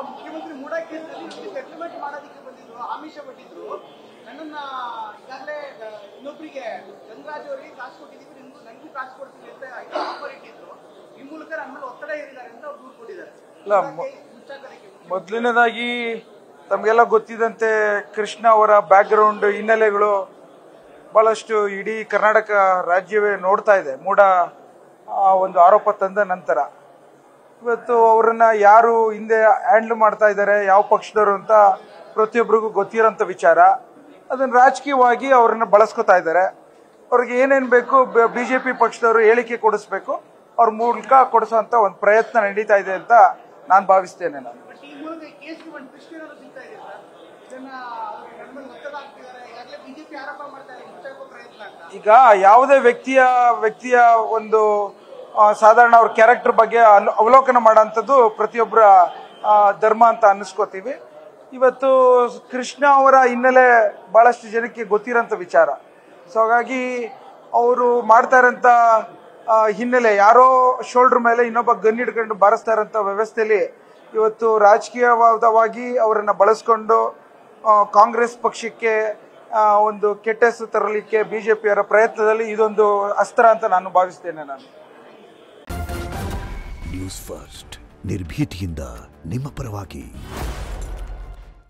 ಮುಖ್ಯಮಂತ್ರಿ ಮೂಡಾ ಕೇಂದ್ರದಲ್ಲಿ ಸೆಟಲ್ಮೆಂಟ್ ಮಾಡೋದಕ್ಕೆ ಬಂದಿದ್ರು, ಆಮಿಷ ಪಟ್ಟಿದ್ರು. ನನ್ನನ್ನ ಈಗಾಗಲೇ ಇನ್ನೊಬ್ಬರಿಗೆ ಗಂಗರಾಜ್ ಅವರಿಗೆ ಕಾಸು ಕೊಟ್ಟಿದ್ದೀವಿ, ನನಗೂ ಕಾಸು ಕೊಡ್ತೀವಿ ಅಂತ ಆಫರ್ ಇಟ್ಟಿದ್ರು. ಈ ಮೂಲಕ ನನ್ನ ಮೇಲೆ ಒತ್ತಡ ಹೇರಿದ್ದಾರೆ ಅಂತ ಅವ್ರು ದೂರು ಕೊಟ್ಟಿದ್ದಾರೆ. ಮೊದಲನೇದಾಗಿ ತಮಗೆಲ್ಲ ಗೊತ್ತಿದ್ದಂತೆ ಕೃಷ್ಣ ಅವರ ಬ್ಯಾಕ್ಗ್ರೌಂಡ್ ಹಿನ್ನೆಲೆಗಳು ಬಹಳಷ್ಟು ಇಡೀ ಕರ್ನಾಟಕ ರಾಜ್ಯವೇ ನೋಡ್ತಾ ಇದೆ. ಮೂಡ ಒಂದು ಆರೋಪ ತಂದ ನಂತರ ಇವತ್ತು ಅವರನ್ನ ಯಾರು ಹಿಂದೆ ಹ್ಯಾಂಡಲ್ ಮಾಡ್ತಾ ಇದ್ದಾರೆ, ಯಾವ ಪಕ್ಷದವರು ಅಂತ ಪ್ರತಿಯೊಬ್ಬರಿಗೂ ಗೊತ್ತಿರೋಂಥ ವಿಚಾರ. ಅದನ್ನ ರಾಜಕೀಯವಾಗಿ ಅವರನ್ನ ಬಳಸ್ಕೊತಾ ಇದ್ದಾರೆ. ಅವ್ರಿಗೆ ಏನೇನು ಬೇಕು ಬಿಜೆಪಿ ಪಕ್ಷದವರು ಹೇಳಿಕೆ ಕೊಡಿಸ್ಬೇಕು, ಅವ್ರ ಮೂಲಕ ಕೊಡಿಸುವಂತ ಒಂದು ಪ್ರಯತ್ನ ನಡೀತಾ ಇದೆ ಅಂತ ನಾನು ಭಾವಿಸ್ತೇನೆ. ನಾನು ಈಗ ಯಾವುದೇ ವ್ಯಕ್ತಿಯ ಒಂದು ಸಾಧಾರಣ ಅವ್ರ ಕ್ಯಾರೆಕ್ಟರ್ ಬಗ್ಗೆ ಅವಲೋಕನ ಮಾಡೋಂಥದ್ದು ಪ್ರತಿಯೊಬ್ಬರ ಧರ್ಮ ಅಂತ ಅನ್ನಿಸ್ಕೋತೀವಿ. ಇವತ್ತು ಕೃಷ್ಣ ಅವರ ಹಿನ್ನೆಲೆ ಬಹಳಷ್ಟು ಜನಕ್ಕೆ ಗೊತ್ತಿರೋಂಥ ವಿಚಾರ. ಸೊ ಹಾಗಾಗಿ ಅವರು ಮಾಡ್ತಾ ಇರೋಂಥ ಹಿನ್ನೆಲೆ ಯಾರೋ ಶೋಲ್ಡರ್ ಮೇಲೆ ಇನ್ನೊಬ್ಬ ಗನ್ ಹಿಡ್ಕೊಂಡು ಬಾರಿಸ್ತಾ ಇರೋಂಥ ವ್ಯವಸ್ಥೆಯಲ್ಲಿ ಇವತ್ತು ರಾಜಕೀಯವಾದವಾಗಿ ಅವರನ್ನ ಬಳಸ್ಕೊಂಡು ಕಾಂಗ್ರೆಸ್ ಪಕ್ಷಕ್ಕೆ ಒಂದು ಕೆಟ್ಟ ಹೆಸರು ತರಲಿಕ್ಕೆ ಬಿಜೆಪಿಯವರ ಪ್ರಯತ್ನದಲ್ಲಿ ಇದೊಂದು ಅಸ್ತ್ರ ಅಂತ ನಾನು ಭಾವಿಸ್ತೇನೆ. ನಾನು ನ್ಯೂಸ್ ಫಸ್ಟ್ ನಿರ್ಭೀತಿಯಿಂದ ನಿಮ್ಮ ಪರವಾಗಿ.